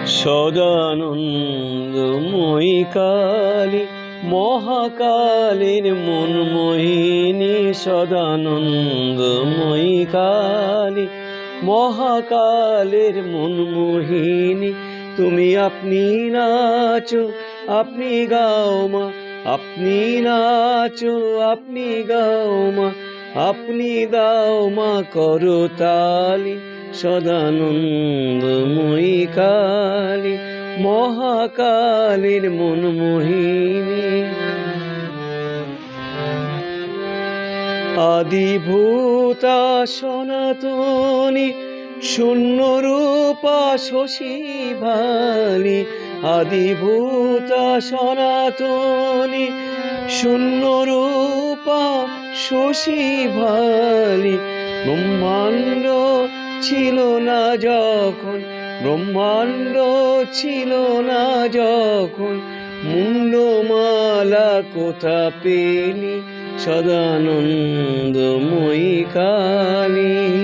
সদানন্দময়ী কালী মহাকালীর মনমোহিনী, সদানন্দময়ী কালী মহাকালের মনমোহিনী। তুমি আপনি নাচো আপনি গাও মা, আপনি নাচো আপনি গাও মা, আপনি দাও মা করতালি। সদানন্দময়ী কালী মহাকালীর মনমোহিনী। আদিভূতা সনাতনী শূন্যরূপা শশী ভালি, আদিভূতা সনাতনী শূন্যরূপা শশী ভালি। ব্রহ্মাণ্ড ছিল না যখন, ব্রহ্মাণ্ড ছিল না যখন, মুন্ডমালা কোথা পেলি। সদানন্দময়ী কালী।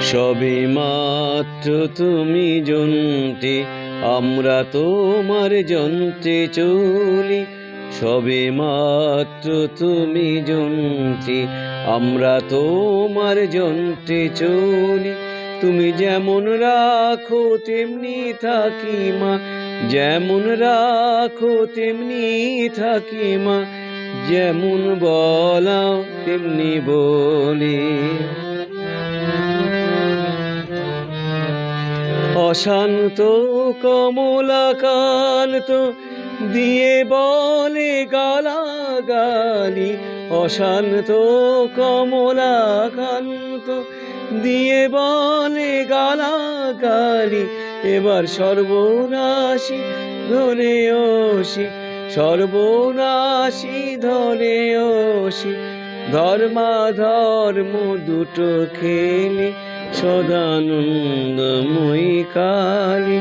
সবে মাত্র তুমি যন্ত্রে, আমরা তোমার যন্ত্রে চলি। সবে মাত্র তুমি যন্ত্রে, আমরা তোমার যন্ত্রে চলি। তুমি যেমন রাখো তেমনি থাকি মা, যেমন রাখো তেমনি থাকি মা, যেমন বলাও তেমনি বলি। অশান্ত কমলাকান্ত দিয়ে বলে গালাগালি, অশান্ত কমলাকান্ত দিয়ে বলে গালাগালি। এবার সর্বনাশী ধরে ওসি, সর্বনাশী ধরে ওসি, ধর্মাধর্ম দুটো খেলে। সদানন্দময়ী কালী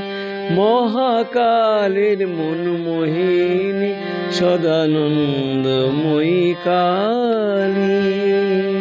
মহাকালের মনমোহিনী, সদানন্দময়ী কালী।